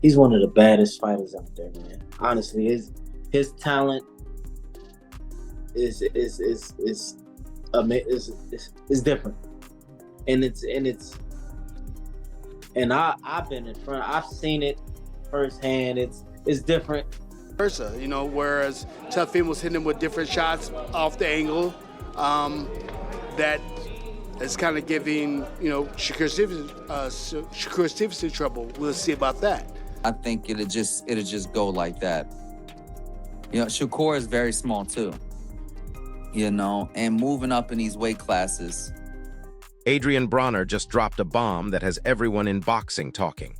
He's one of the baddest fighters out there, man. Honestly, his talent is different, and I've been in front. I've seen it firsthand. It's different. Versa, whereas Tuffin was hitting him with different shots off the angle, that is kind of giving Shakur Stevenson trouble. We'll see about that. I think it'll just go like that. Shakur is very small too. And moving up in these weight classes. Adrien Broner just dropped a bomb that has everyone in boxing talking.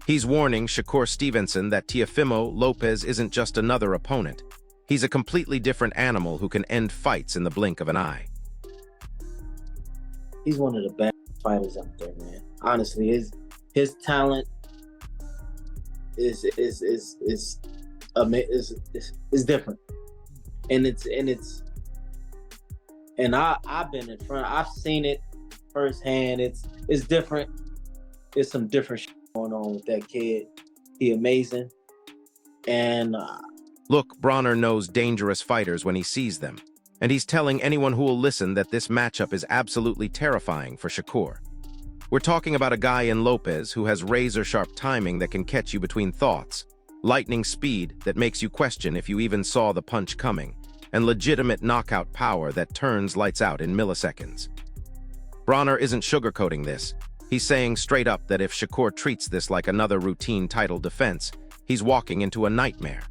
He's warning Shakur Stevenson that Teofimo Lopez isn't just another opponent. He's a completely different animal who can end fights in the blink of an eye. He's one of the best fighters out there, man. Honestly, his talent is different, and I've been in front. I've seen it firsthand. It's different. It's some different shit going on with that kid. He amazing, and Look, Broner knows dangerous fighters when he sees them, and he's telling anyone who will listen that this matchup is absolutely terrifying for Shakur. We're talking about a guy in Lopez who has razor-sharp timing that can catch you between thoughts, lightning speed that makes you question if you even saw the punch coming, and legitimate knockout power that turns lights out in milliseconds. Broner isn't sugarcoating this. He's saying straight up that if Shakur treats this like another routine title defense, he's walking into a nightmare.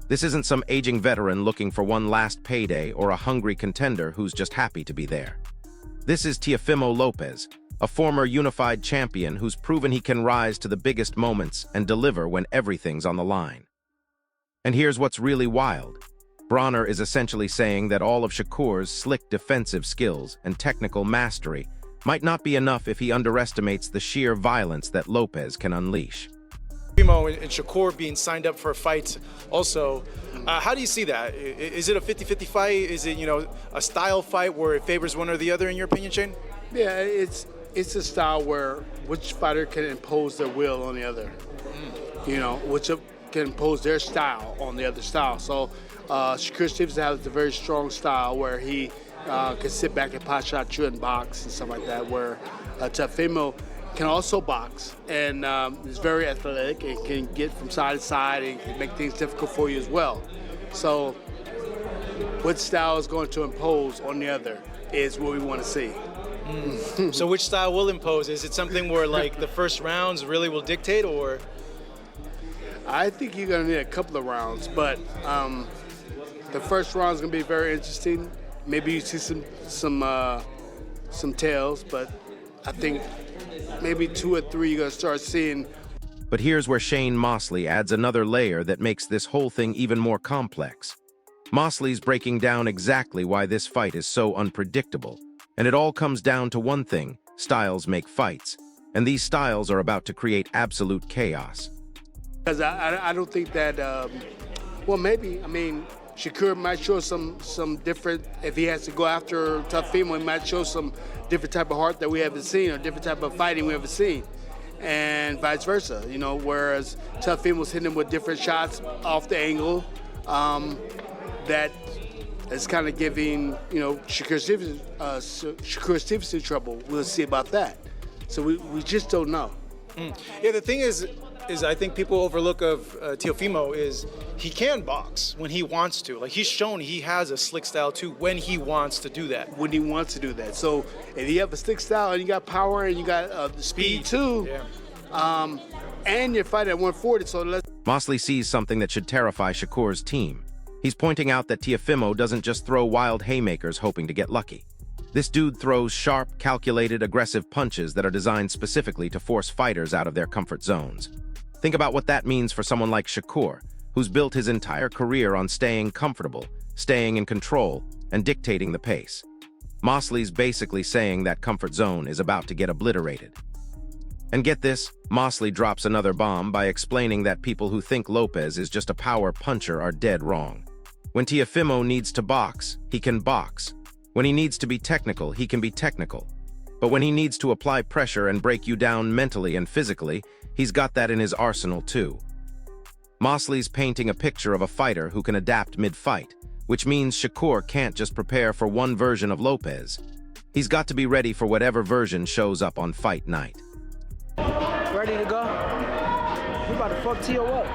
This isn't some aging veteran looking for one last payday or a hungry contender who's just happy to be there. This is Teofimo Lopez, a former unified champion who's proven he can rise to the biggest moments and deliver when everything's on the line. And here's what's really wild. Broner is essentially saying that all of Shakur's slick defensive skills and technical mastery might not be enough if he underestimates the sheer violence that Lopez can unleash. Primo and Shakur being signed up for fights also. How do you see that? Is it a 50-50 fight? Is it, a style fight where it favors one or the other, in your opinion, Shane? Yeah, it's a style where which fighter can impose their will on the other. Which can impose their style on the other style. So Shakur Stevenson has a very strong style where he can sit back and pot shot you and box and stuff like that, where Teofimo can also box and is very athletic and can get from side to side and can make things difficult for you as well. So what style is going to impose on the other is what we want to see. So which style will impose? Is it something where the first rounds really will dictate, or? I think you're going to need a couple of rounds, but the first round is going to be very interesting. Maybe you see some tails, but I think maybe 2 or 3 you're going to start seeing. But here's where Shane Mosley adds another layer that makes this whole thing even more complex. Mosley's breaking down exactly why this fight is so unpredictable, and it all comes down to one thing: styles make fights, and these styles are about to create absolute chaos. Because I don't think that, maybe, Shakur might show some different, if he has to go after Teofimo, he might show some different type of heart that we haven't seen, or different type of fighting we haven't seen, and vice versa, whereas Teofimo was hitting him with different shots off the angle, that is kind of giving, Shakur Stevenson trouble. We'll see about that. So we just don't know. Yeah, the thing is I think people overlook of Teofimo is he can box when he wants to. He's shown he has a slick style too when he wants to do that. When he wants to do that. So if you have a slick style and you got power and you got the speed too, and you're fighting at 140, so let's... Mosley sees something that should terrify Shakur's team. He's pointing out that Teofimo doesn't just throw wild haymakers hoping to get lucky. This dude throws sharp, calculated, aggressive punches that are designed specifically to force fighters out of their comfort zones. Think about what that means for someone like Shakur, who's built his entire career on staying comfortable, staying in control, and dictating the pace. Mosley's basically saying that comfort zone is about to get obliterated. And get this, Mosley drops another bomb by explaining that people who think Lopez is just a power puncher are dead wrong. When Teofimo needs to box, he can box. When he needs to be technical, he can be technical. But when he needs to apply pressure and break you down mentally and physically, he's got that in his arsenal too. Mosley's painting a picture of a fighter who can adapt mid-fight, which means Shakur can't just prepare for one version of Lopez. He's got to be ready for whatever version shows up on fight night. Ready to go? We about to fuck T.O. up.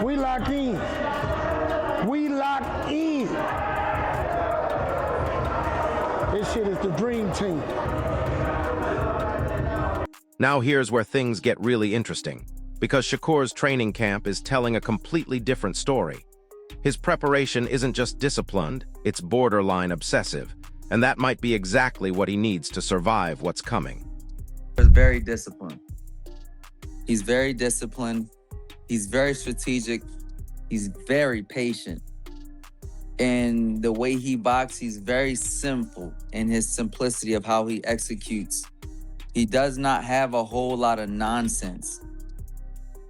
We lock in. We lock in. This shit is the dream team. Now here's where things get really interesting, because Shakur's training camp is telling a completely different story. His preparation isn't just disciplined, it's borderline obsessive, and that might be exactly what he needs to survive what's coming. He's very disciplined. He's very disciplined. He's very strategic. He's very patient. And the way he boxes, he's very simple in his simplicity of how he executes. He does not have a whole lot of nonsense.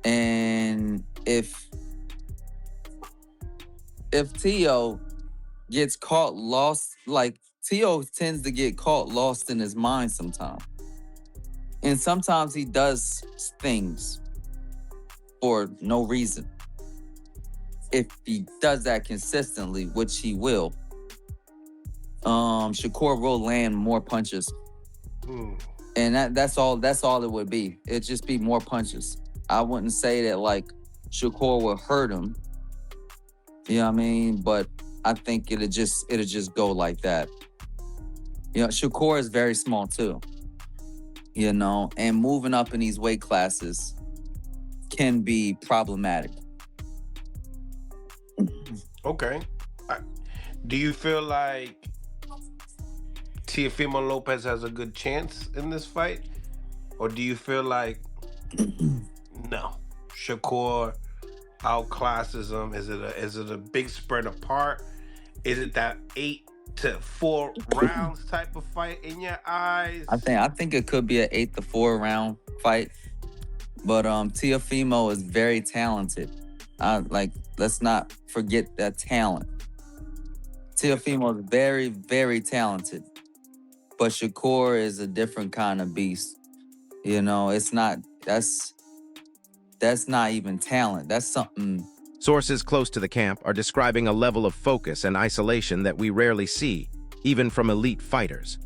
And if T.O. gets caught lost, like T.O. tends to get caught lost in his mind sometimes. And sometimes he does things for no reason. If he does that consistently, which he will, Shakur will land more punches. And that's all it would be. It'd just be more punches. I wouldn't say that like Shakur would hurt him. You know what I mean? But I think it'll just go like that. You know, Shakur is very small too. You know, and moving up in these weight classes can be problematic. Okay. Do you feel like Teofimo Lopez has a good chance in this fight? Or do you feel like, no, Shakur outclasses him? Is it a big spread apart? Is it that 8 to 4 rounds type of fight in your eyes? I think it could be an 8 to 4 round fight. But Teofimo is very talented. Let's not forget that talent. Teofimo is very, very talented. But Shakur is a different kind of beast. You know, that's not even talent. That's something. Sources close to the camp are describing a level of focus and isolation that we rarely see, even from elite fighters.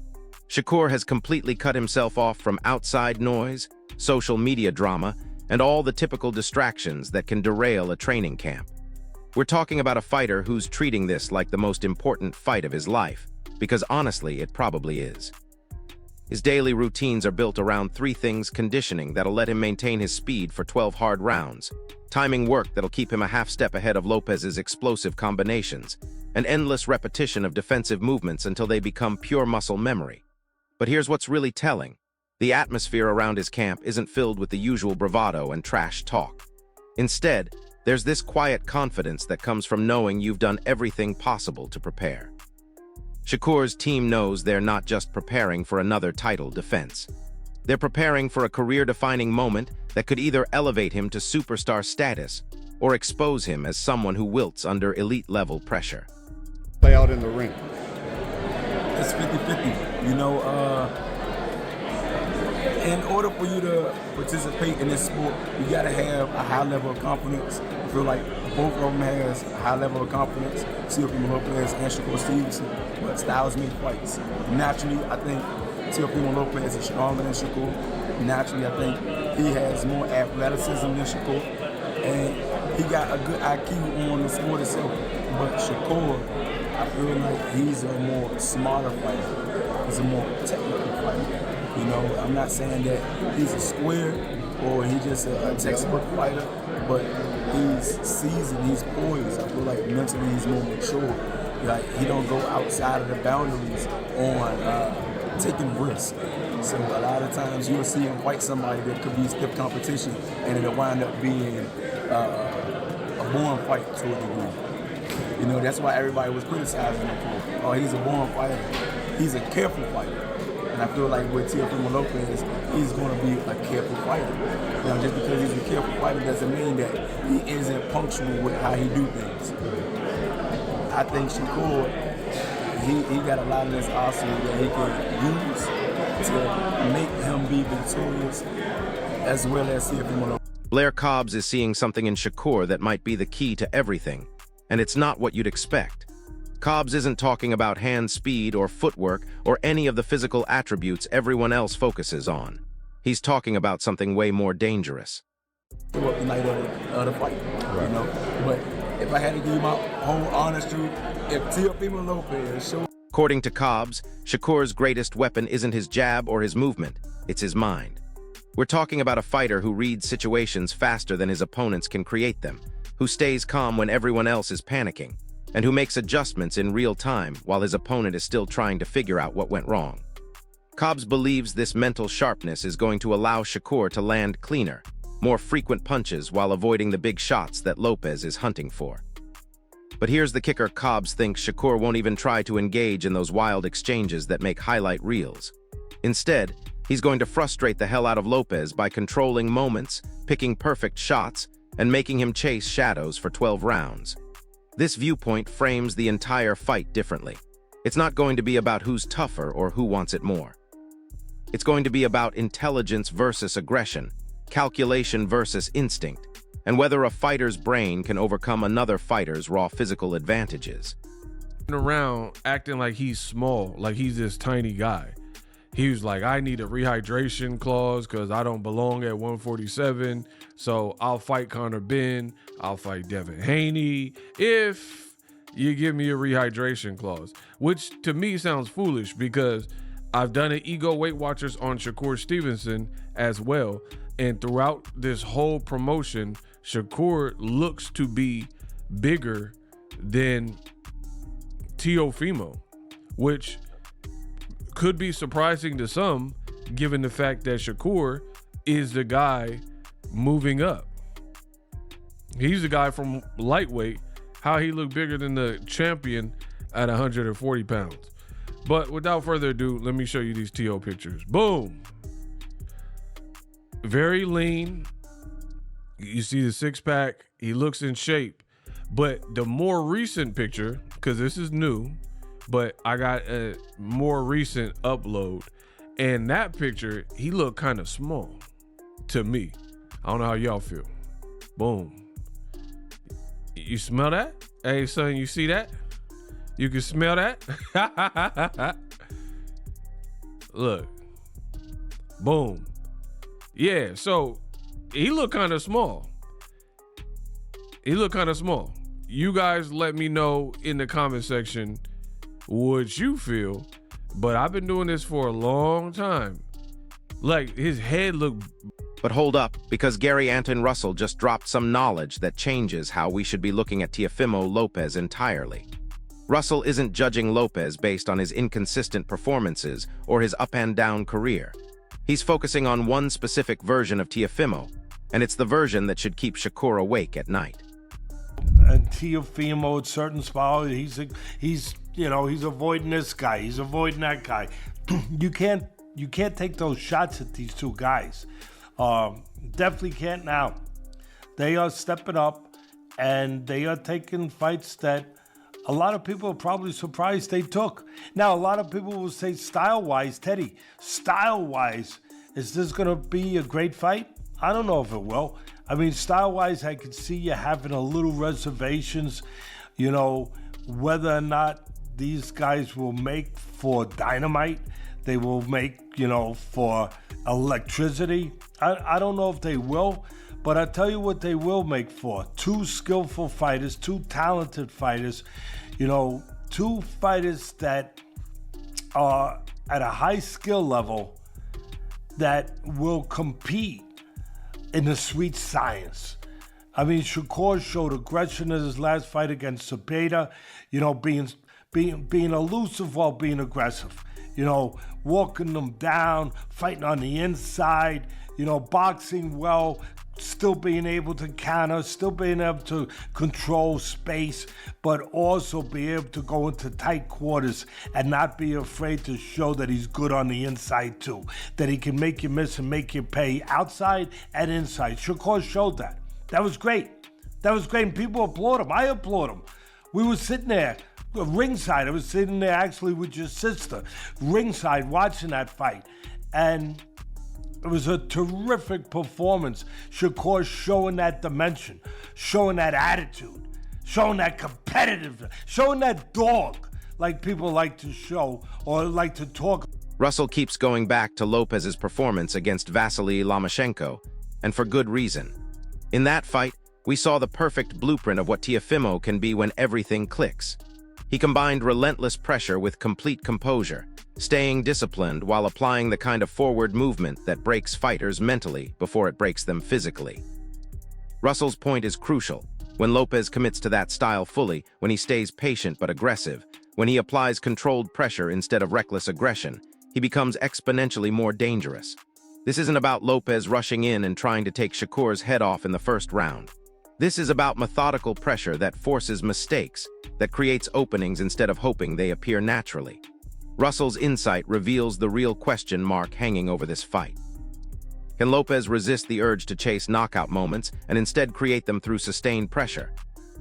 Shakur has completely cut himself off from outside noise, social media drama, and all the typical distractions that can derail a training camp. We're talking about a fighter who's treating this like the most important fight of his life, because honestly, it probably is. His daily routines are built around 3 things: conditioning that'll let him maintain his speed for 12 hard rounds, timing work that'll keep him a half step ahead of Lopez's explosive combinations, and endless repetition of defensive movements until they become pure muscle memory. But here's what's really telling. The atmosphere around his camp isn't filled with the usual bravado and trash talk. Instead, there's this quiet confidence that comes from knowing you've done everything possible to prepare. Shakur's team knows they're not just preparing for another title defense. They're preparing for a career-defining moment that could either elevate him to superstar status or expose him as someone who wilts under elite-level pressure. Play out in the ring. It's 50-50. You know, in order for you to participate in this sport, you gotta have a high level of confidence. I feel like both of them has a high level of confidence. Teofimo Lopez and Shakur Stevenson, but styles make fights. Naturally, I think Teofimo Lopez is stronger than Shakur. Naturally, I think he has more athleticism than Shakur, and he got a good IQ on the sport itself. But Shakur, I feel like he's a more smarter fighter. He's a more technical fighter. You know, I'm not saying that he's a square or he's just a textbook fighter, but he's seasoned, he's poised. I feel like mentally he's more mature. Like, he don't go outside of the boundaries on taking risks. So a lot of times you'll see him fight somebody that could be stiff competition, and it'll wind up being a born fight to a degree. You know, that's why everybody was criticizing him for, oh, he's a born fighter. He's a careful fighter. And I feel like with Teofimo Lopez, he's going to be a careful fighter. You know, just because he's a careful fighter doesn't mean that he isn't punctual with how he do things. I think Shakur, he got a lot of this arsenal that he can use to make him be victorious as well as Teofimo. Blair Cobbs is seeing something in Shakur that might be the key to everything, and it's not what you'd expect. Cobbs isn't talking about hand speed or footwork or any of the physical attributes everyone else focuses on. He's talking about something way more dangerous. The night of the fight, you know. But if I had to give you my whole honest truth, if Teofimo Lopez showed. According to Cobbs, Shakur's greatest weapon isn't his jab or his movement, it's his mind. We're talking about a fighter who reads situations faster than his opponents can create them, who stays calm when everyone else is panicking, and who makes adjustments in real time while his opponent is still trying to figure out what went wrong. Cobbs believes this mental sharpness is going to allow Shakur to land cleaner, more frequent punches while avoiding the big shots that Lopez is hunting for. But here's the kicker: Cobbs thinks Shakur won't even try to engage in those wild exchanges that make highlight reels. Instead, he's going to frustrate the hell out of Lopez by controlling moments, picking perfect shots, and making him chase shadows for 12 rounds. This viewpoint frames the entire fight differently. It's not going to be about who's tougher or who wants it more. It's going to be about intelligence versus aggression, calculation versus instinct, and whether a fighter's brain can overcome another fighter's raw physical advantages. Around acting like he's small, like he's this tiny guy. He was like, I need a rehydration clause because I don't belong at 147. So I'll fight Conor Ben. I'll fight Devin Haney if you give me a rehydration clause, which to me sounds foolish because I've done an Ego Weight Watchers on Shakur Stevenson as well. And throughout this whole promotion, Shakur looks to be bigger than Teofimo, which could be surprising to some, given the fact that Shakur is the guy moving up. He's the guy from lightweight. How he looked bigger than the champion at 140 pounds. But without further ado, let me show you these TO pictures. Boom. Very lean. You see the six pack. He looks in shape. But the more recent picture, because this is new, but I got a more recent upload. And that picture, he looked kind of small to me. I don't know how y'all feel. Boom. You smell that? Hey, son, you see that? You can smell that? Look. Boom. Yeah, so he looked kind of small. He looked kind of small. You guys let me know in the comment section what you feel, but I've been doing this for a long time. Like, his head looked... But hold up, because Gary Anton Russell just dropped some knowledge that changes how we should be looking at Teofimo Lopez entirely. Russell isn't judging Lopez based on his inconsistent performances or his up and down career. He's focusing on one specific version of Teofimo, and it's the version that should keep Shakur awake at night. And Teofimo at certain spots, he's avoiding this guy, he's avoiding that guy. You can't take those shots at these two guys. Definitely can't now. They are stepping up and they are taking fights that a lot of people are probably surprised they took. Now, a lot of people will say style-wise, Teddy, style-wise, is this going to be a great fight? I don't know if it will. I mean, style-wise, I could see you having a little reservations, whether or not these guys will make for dynamite. They will make, for electricity. I don't know if they will, but I'll tell you what they will make for. Two skillful fighters, two talented fighters, two fighters that are at a high skill level that will compete in the sweet science. I mean, Shakur showed aggression in his last fight against Zepeda, being elusive while being aggressive. Walking them down, fighting on the inside, boxing well, still being able to counter, still being able to control space, but also be able to go into tight quarters and not be afraid to show that he's good on the inside too, that he can make you miss and make you pay outside and inside. Shakur showed that. That was great. That was great, and people applaud him. I applaud him. We were sitting there ringside. I was sitting there actually with your sister, ringside, watching that fight. And It was a terrific performance. Shakur showing that dimension, showing that attitude, showing that competitiveness, showing that dog like people like to show or like to talk. Russell keeps going back to Lopez's performance against Vasily Lomachenko, and for good reason. In that fight, we saw the perfect blueprint of what Teofimo can be when everything clicks. He combined relentless pressure with complete composure, staying disciplined while applying the kind of forward movement that breaks fighters mentally before it breaks them physically. Russell's point is crucial. When Lopez commits to that style fully, when he stays patient but aggressive, when he applies controlled pressure instead of reckless aggression, he becomes exponentially more dangerous. This isn't about Lopez rushing in and trying to take Shakur's head off in the first round. This is about methodical pressure that forces mistakes, that creates openings instead of hoping they appear naturally. Russell's insight reveals the real question mark hanging over this fight. Can Lopez resist the urge to chase knockout moments and instead create them through sustained pressure?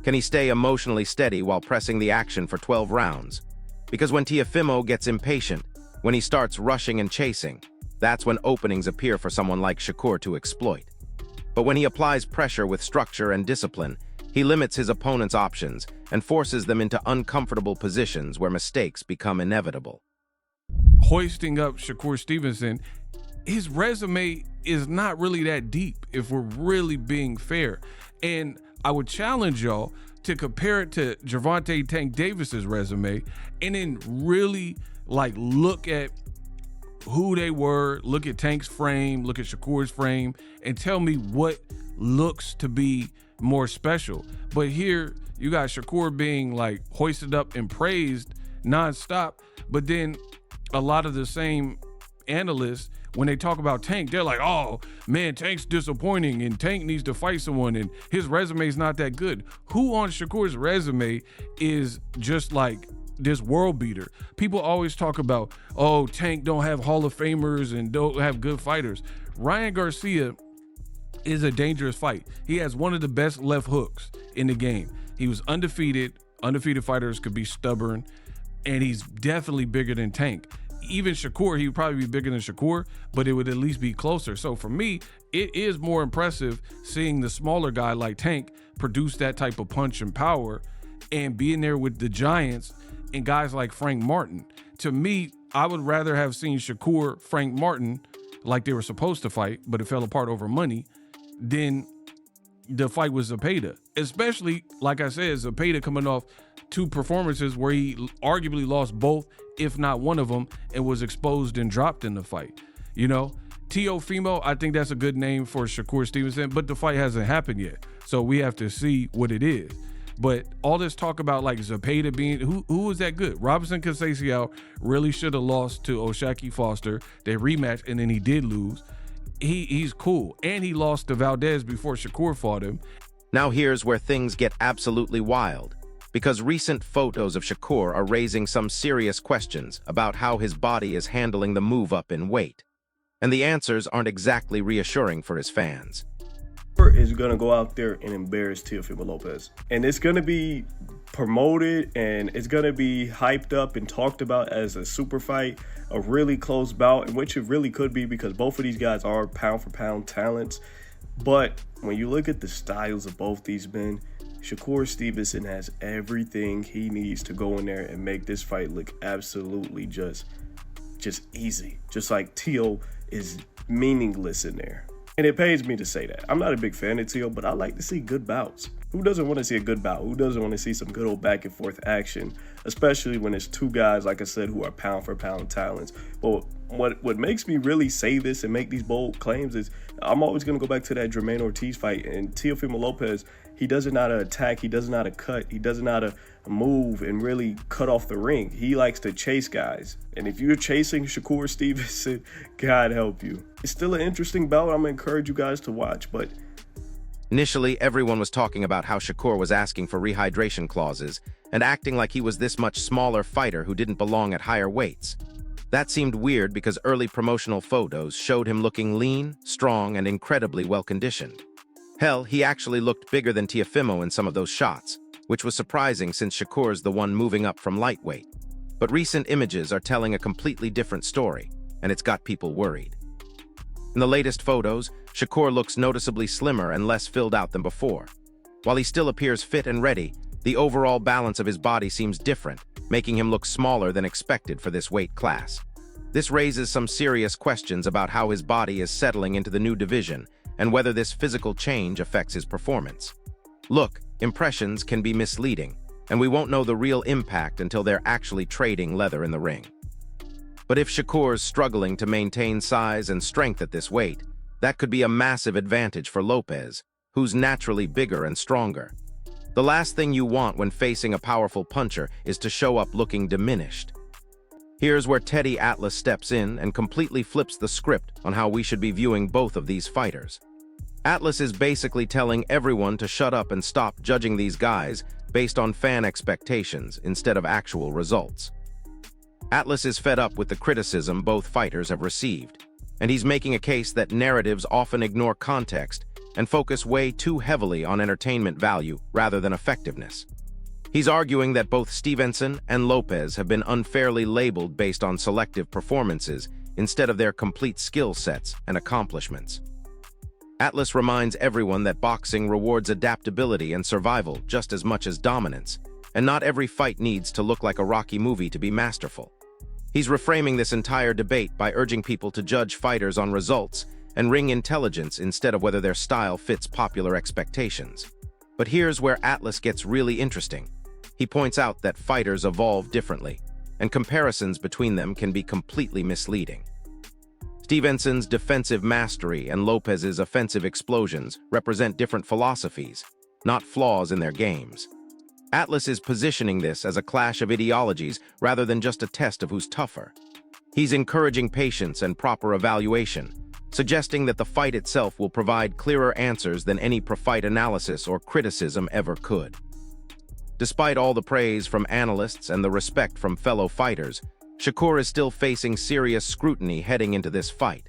Can he stay emotionally steady while pressing the action for 12 rounds? Because when Teofimo gets impatient, when he starts rushing and chasing, that's when openings appear for someone like Shakur to exploit. But when he applies pressure with structure and discipline, he limits his opponent's options and forces them into uncomfortable positions where mistakes become inevitable. Hoisting up Shakur Stevenson, his resume is not really that deep if we're really being fair. And I would challenge y'all to compare it to Gervonta Tank Davis's resume and then really look at who they were, look at Tank's frame, look at Shakur's frame, and tell me what looks to be more special. But here you got Shakur being hoisted up and praised nonstop, but then a lot of the same analysts, when they talk about Tank, they're like, oh man, Tank's disappointing and Tank needs to fight someone and his resume is not that good. Who on Shakur's resume is just this world beater? People always talk about, oh, Tank don't have Hall of Famers and don't have good fighters. Ryan Garcia is a dangerous fight. He has one of the best left hooks in the game. He was undefeated. Undefeated fighters could be stubborn, and he's definitely bigger than Tank. Even Shakur, he would probably be bigger than Shakur, but it would at least be closer. So for me, it is more impressive seeing the smaller guy like Tank produce that type of punch and power and being there with the giants and guys like Frank Martin. To me, I would rather have seen Shakur, Frank Martin, like they were supposed to fight, but it fell apart over money, than the fight with Zepeda. Especially, like I said, Zepeda coming off 2 performances where he arguably lost both, if not one of them, and was exposed and dropped in the fight. Teofimo, I think that's a good name for Shakur Stevenson, but the fight hasn't happened yet. So we have to see what it is. But all this talk about Zepeda being, who was that good? Robinson Conceição really should have lost to O'Shaquie Foster. They rematched and then he did lose. He's cool. And he lost to Valdez before Shakur fought him. Now here's where things get absolutely wild, because recent photos of Shakur are raising some serious questions about how his body is handling the move up in weight. And the answers aren't exactly reassuring for his fans. Is going to go out there and embarrass Teofimo Lopez, and it's going to be promoted and it's going to be hyped up and talked about as a super fight, a really close bout, in which it really could be, because both of these guys are pound for pound talents. But when you look at the styles of both these men, Shakur Stevenson has everything he needs to go in there and make this fight look absolutely just easy, just like Teo is meaningless in there. And it pains me to say that. I'm not a big fan of Teo, but I like to see good bouts. Who doesn't want to see a good bout? Who doesn't want to see some good old back and forth action, especially when it's 2 guys, like I said, who are pound for pound talents? But what makes me really say this and make these bold claims is I'm always going to go back to that Jermaine Ortiz fight. And Teofimo Lopez, he doesn't know how to attack, he doesn't know how to cut, he doesn't know how to move and really cut off the ring. He likes to chase guys. And if you're chasing Shakur Stevenson, God help you. It's still an interesting bout. I'm going to encourage you guys to watch, but initially, everyone was talking about how Shakur was asking for rehydration clauses and acting like he was this much smaller fighter who didn't belong at higher weights. That seemed weird because early promotional photos showed him looking lean, strong, and incredibly well-conditioned. Hell, he actually looked bigger than Teofimo in some of those shots, which was surprising since Shakur's the one moving up from lightweight. But recent images are telling a completely different story, and it's got people worried. In the latest photos, Shakur looks noticeably slimmer and less filled out than before. While he still appears fit and ready, the overall balance of his body seems different, making him look smaller than expected for this weight class. This raises some serious questions about how his body is settling into the new division and whether this physical change affects his performance. Look, impressions can be misleading, and we won't know the real impact until they're actually trading leather in the ring. But if Shakur's struggling to maintain size and strength at this weight, that could be a massive advantage for Lopez, who's naturally bigger and stronger. The last thing you want when facing a powerful puncher is to show up looking diminished. Here's where Teddy Atlas steps in and completely flips the script on how we should be viewing both of these fighters. Atlas is basically telling everyone to shut up and stop judging these guys based on fan expectations instead of actual results. Atlas is fed up with the criticism both fighters have received, and he's making a case that narratives often ignore context and focus way too heavily on entertainment value rather than effectiveness. He's arguing that both Stevenson and Lopez have been unfairly labeled based on selective performances instead of their complete skill sets and accomplishments. Atlas reminds everyone that boxing rewards adaptability and survival just as much as dominance, and not every fight needs to look like a Rocky movie to be masterful. He's reframing this entire debate by urging people to judge fighters on results and ring intelligence instead of whether their style fits popular expectations. But here's where Atlas gets really interesting. He points out that fighters evolve differently, and comparisons between them can be completely misleading. Stevenson's defensive mastery and Lopez's offensive explosions represent different philosophies, not flaws in their games. Atlas is positioning this as a clash of ideologies rather than just a test of who's tougher. He's encouraging patience and proper evaluation, suggesting that the fight itself will provide clearer answers than any pro-fight analysis or criticism ever could. Despite all the praise from analysts and the respect from fellow fighters, Shakur is still facing serious scrutiny heading into this fight.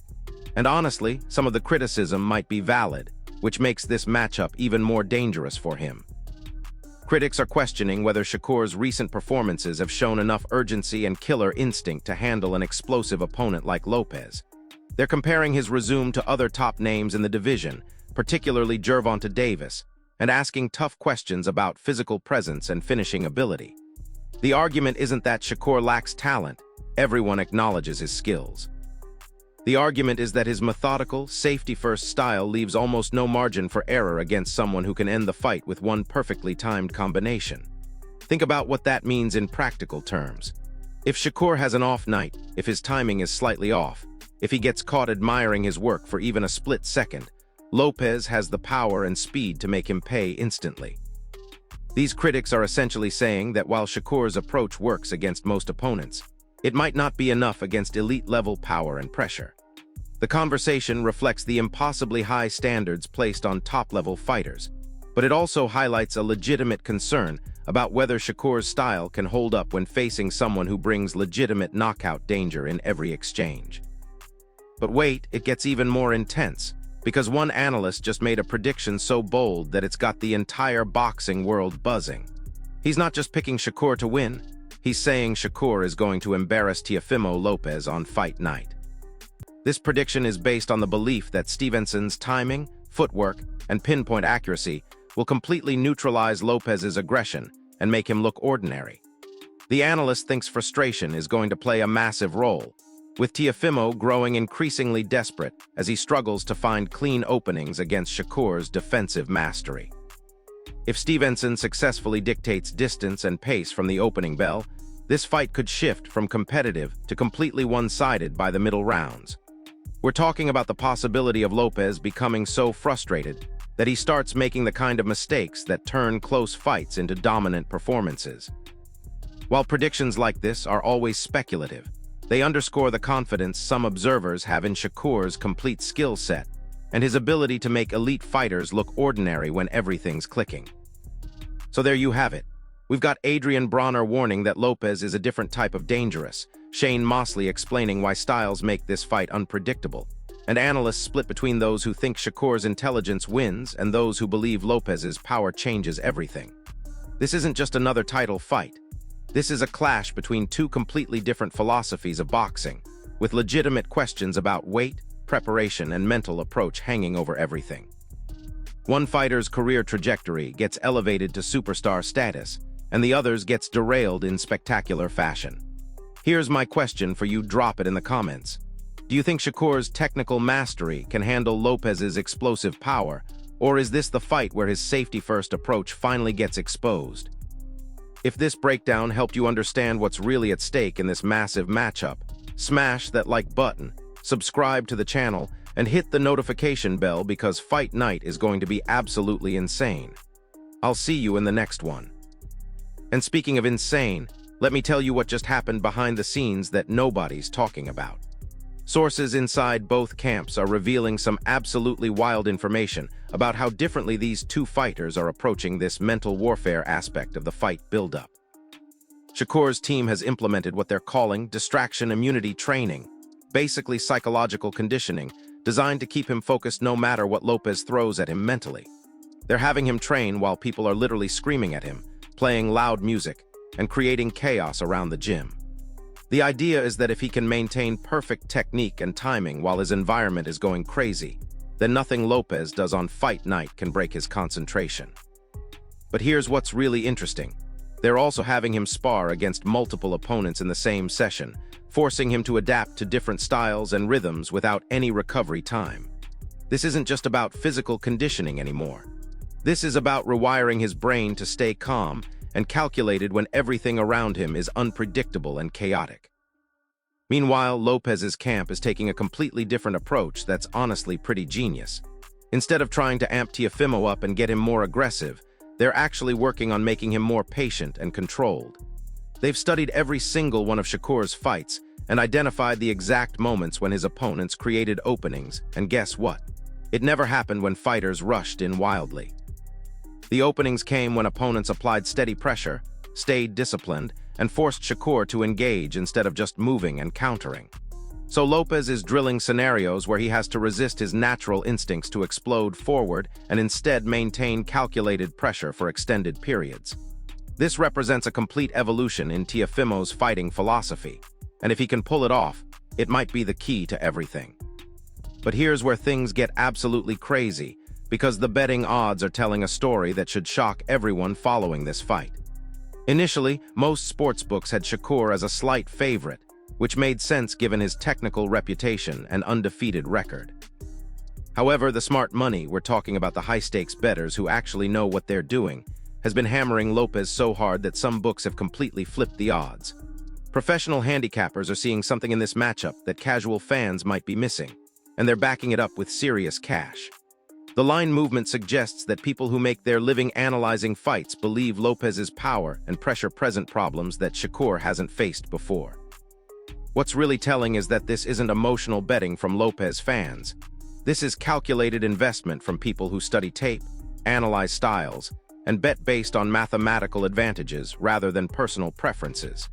And honestly, some of the criticism might be valid, which makes this matchup even more dangerous for him. Critics are questioning whether Shakur's recent performances have shown enough urgency and killer instinct to handle an explosive opponent like Lopez. They're comparing his resume to other top names in the division, particularly Gervonta Davis, and asking tough questions about physical presence and finishing ability. The argument isn't that Shakur lacks talent. Everyone acknowledges his skills. The argument is that his methodical, safety-first style leaves almost no margin for error against someone who can end the fight with one perfectly timed combination. Think about what that means in practical terms. If Shakur has an off night, if his timing is slightly off, if he gets caught admiring his work for even a split second, Lopez has the power and speed to make him pay instantly. These critics are essentially saying that while Shakur's approach works against most opponents, it might not be enough against elite-level power and pressure. The conversation reflects the impossibly high standards placed on top-level fighters, but it also highlights a legitimate concern about whether Shakur's style can hold up when facing someone who brings legitimate knockout danger in every exchange. But wait, it gets even more intense, because one analyst just made a prediction so bold that it's got the entire boxing world buzzing. He's not just picking Shakur to win, he's saying Shakur is going to embarrass Teofimo Lopez on fight night. This prediction is based on the belief that Stevenson's timing, footwork, and pinpoint accuracy will completely neutralize Lopez's aggression and make him look ordinary. The analyst thinks frustration is going to play a massive role, with Teofimo growing increasingly desperate as he struggles to find clean openings against Shakur's defensive mastery. If Stevenson successfully dictates distance and pace from the opening bell, this fight could shift from competitive to completely one-sided by the middle rounds. We're talking about the possibility of Lopez becoming so frustrated that he starts making the kind of mistakes that turn close fights into dominant performances. While predictions like this are always speculative, they underscore the confidence some observers have in Shakur's complete skill set and his ability to make elite fighters look ordinary when everything's clicking. So there you have it. We've got Adrien Broner warning that Lopez is a different type of dangerous, Shane Mosley explaining why styles make this fight unpredictable, and analysts split between those who think Shakur's intelligence wins and those who believe Lopez's power changes everything. This isn't just another title fight. This is a clash between two completely different philosophies of boxing, with legitimate questions about weight, preparation and mental approach hanging over everything. One fighter's career trajectory gets elevated to superstar status, and the other's gets derailed in spectacular fashion. Here's my question for you, drop it in the comments. Do you think Shakur's technical mastery can handle Lopez's explosive power, or is this the fight where his safety-first approach finally gets exposed? If this breakdown helped you understand what's really at stake in this massive matchup, smash that like button, subscribe to the channel, and hit the notification bell because Fight Night is going to be absolutely insane. I'll see you in the next one. And speaking of insane, let me tell you what just happened behind the scenes that nobody's talking about. Sources inside both camps are revealing some absolutely wild information about how differently these two fighters are approaching this mental warfare aspect of the fight buildup. Shakur's team has implemented what they're calling distraction immunity training, basically psychological conditioning, designed to keep him focused no matter what Lopez throws at him mentally. They're having him train while people are literally screaming at him, playing loud music, and creating chaos around the gym. The idea is that if he can maintain perfect technique and timing while his environment is going crazy, then nothing Lopez does on fight night can break his concentration. But here's what's really interesting. They're also having him spar against multiple opponents in the same session, forcing him to adapt to different styles and rhythms without any recovery time. This isn't just about physical conditioning anymore. This is about rewiring his brain to stay calm and calculated when everything around him is unpredictable and chaotic. Meanwhile, Lopez's camp is taking a completely different approach that's honestly pretty genius. Instead of trying to amp Teofimo up and get him more aggressive, they're actually working on making him more patient and controlled. They've studied every single one of Shakur's fights and identified the exact moments when his opponents created openings, and guess what? It never happened when fighters rushed in wildly. The openings came when opponents applied steady pressure, stayed disciplined, and forced Shakur to engage instead of just moving and countering. So Lopez is drilling scenarios where he has to resist his natural instincts to explode forward and instead maintain calculated pressure for extended periods. This represents a complete evolution in Teofimo's fighting philosophy, and if he can pull it off, it might be the key to everything. But here's where things get absolutely crazy, because the betting odds are telling a story that should shock everyone following this fight. Initially, most sportsbooks had Shakur as a slight favorite, which made sense given his technical reputation and undefeated record. However, the smart money, we're talking about the high-stakes bettors who actually know what they're doing, has been hammering Lopez so hard that some books have completely flipped the odds. Professional handicappers are seeing something in this matchup that casual fans might be missing, and they're backing it up with serious cash. The line movement suggests that people who make their living analyzing fights believe Lopez's power and pressure present problems that Shakur hasn't faced before. What's really telling is that this isn't emotional betting from Lopez fans. This is calculated investment from people who study tape, analyze styles, and bet based on mathematical advantages rather than personal preferences.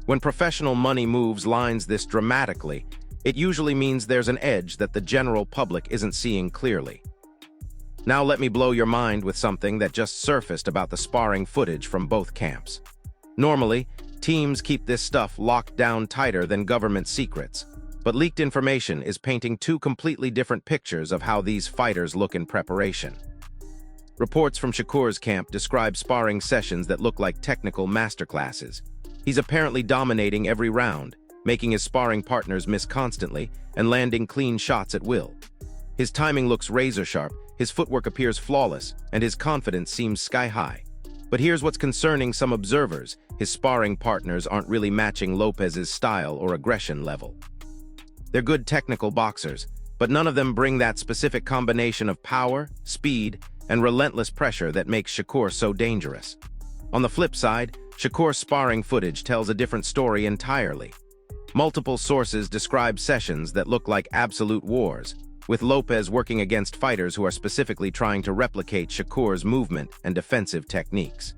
When professional money moves lines this dramatically, it usually means there's an edge that the general public isn't seeing clearly. Now let me blow your mind with something that just surfaced about the sparring footage from both camps. Normally, teams keep this stuff locked down tighter than government secrets, but leaked information is painting two completely different pictures of how these fighters look in preparation. Reports from Shakur's camp describe sparring sessions that look like technical masterclasses. He's apparently dominating every round, making his sparring partners miss constantly and landing clean shots at will. His timing looks razor-sharp, his footwork appears flawless, and his confidence seems sky-high. But here's what's concerning some observers: his sparring partners aren't really matching Lopez's style or aggression level. They're good technical boxers, but none of them bring that specific combination of power, speed, and relentless pressure that makes Shakur so dangerous. On the flip side, Shakur's sparring footage tells a different story entirely. Multiple sources describe sessions that look like absolute wars, with Lopez working against fighters who are specifically trying to replicate Shakur's movement and defensive techniques.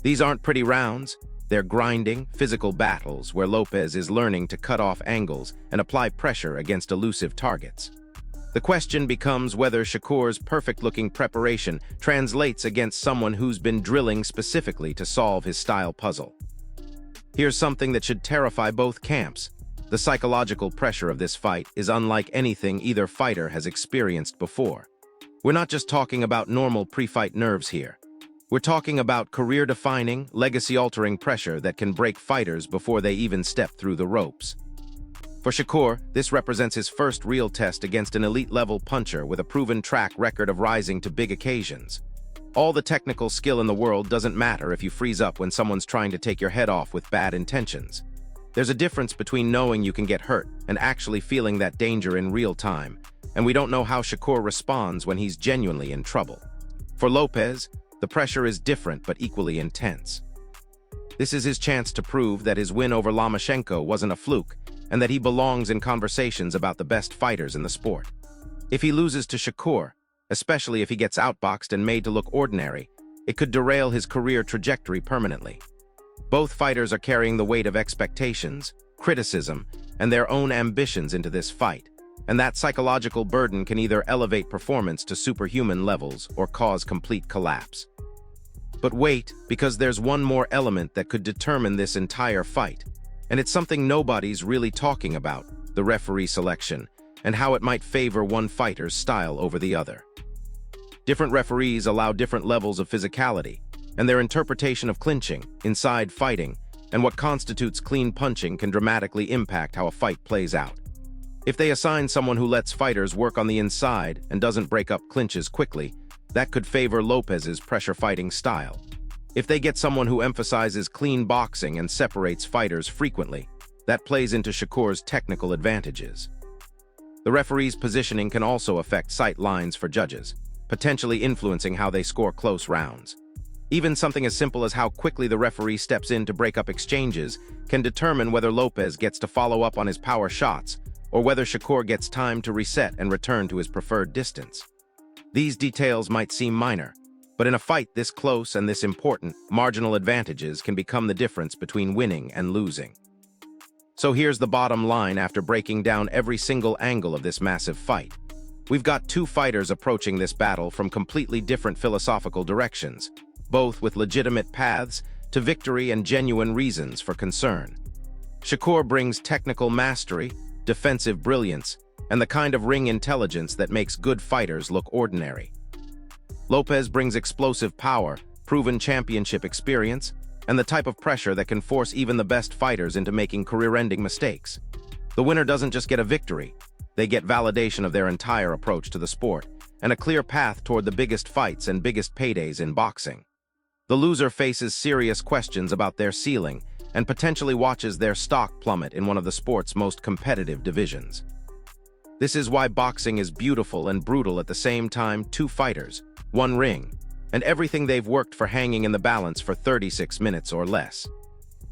These aren't pretty rounds, they're grinding, physical battles where Lopez is learning to cut off angles and apply pressure against elusive targets. The question becomes whether Shakur's perfect-looking preparation translates against someone who's been drilling specifically to solve his style puzzle. Here's something that should terrify both camps. The psychological pressure of this fight is unlike anything either fighter has experienced before. We're not just talking about normal pre-fight nerves here. We're talking about career-defining, legacy-altering pressure that can break fighters before they even step through the ropes. For Shakur, this represents his first real test against an elite-level puncher with a proven track record of rising to big occasions. All the technical skill in the world doesn't matter if you freeze up when someone's trying to take your head off with bad intentions. There's a difference between knowing you can get hurt and actually feeling that danger in real time, and we don't know how Shakur responds when he's genuinely in trouble. For Lopez, the pressure is different but equally intense. This is his chance to prove that his win over Lomachenko wasn't a fluke, and that he belongs in conversations about the best fighters in the sport. If he loses to Shakur, especially if he gets outboxed and made to look ordinary, it could derail his career trajectory permanently. Both fighters are carrying the weight of expectations, criticism, and their own ambitions into this fight, and that psychological burden can either elevate performance to superhuman levels or cause complete collapse. But wait, because there's one more element that could determine this entire fight. And it's something nobody's really talking about, the referee selection, and how it might favor one fighter's style over the other. Different referees allow different levels of physicality, and their interpretation of clinching, inside fighting, and what constitutes clean punching can dramatically impact how a fight plays out. If they assign someone who lets fighters work on the inside and doesn't break up clinches quickly, that could favor Lopez's pressure fighting style. If they get someone who emphasizes clean boxing and separates fighters frequently, that plays into Shakur's technical advantages. The referee's positioning can also affect sight lines for judges, potentially influencing how they score close rounds. Even something as simple as how quickly the referee steps in to break up exchanges can determine whether Lopez gets to follow up on his power shots or whether Shakur gets time to reset and return to his preferred distance. These details might seem minor, but in a fight this close and this important, marginal advantages can become the difference between winning and losing. So here's the bottom line after breaking down every single angle of this massive fight. We've got two fighters approaching this battle from completely different philosophical directions, both with legitimate paths to victory and genuine reasons for concern. Shakur brings technical mastery, defensive brilliance, and the kind of ring intelligence that makes good fighters look ordinary. Lopez brings explosive power, proven championship experience, and the type of pressure that can force even the best fighters into making career-ending mistakes. The winner doesn't just get a victory, they get validation of their entire approach to the sport, and a clear path toward the biggest fights and biggest paydays in boxing. The loser faces serious questions about their ceiling, and potentially watches their stock plummet in one of the sport's most competitive divisions. This is why boxing is beautiful and brutal at the same time. Two fighters, one ring, and everything they've worked for hanging in the balance for 36 minutes or less.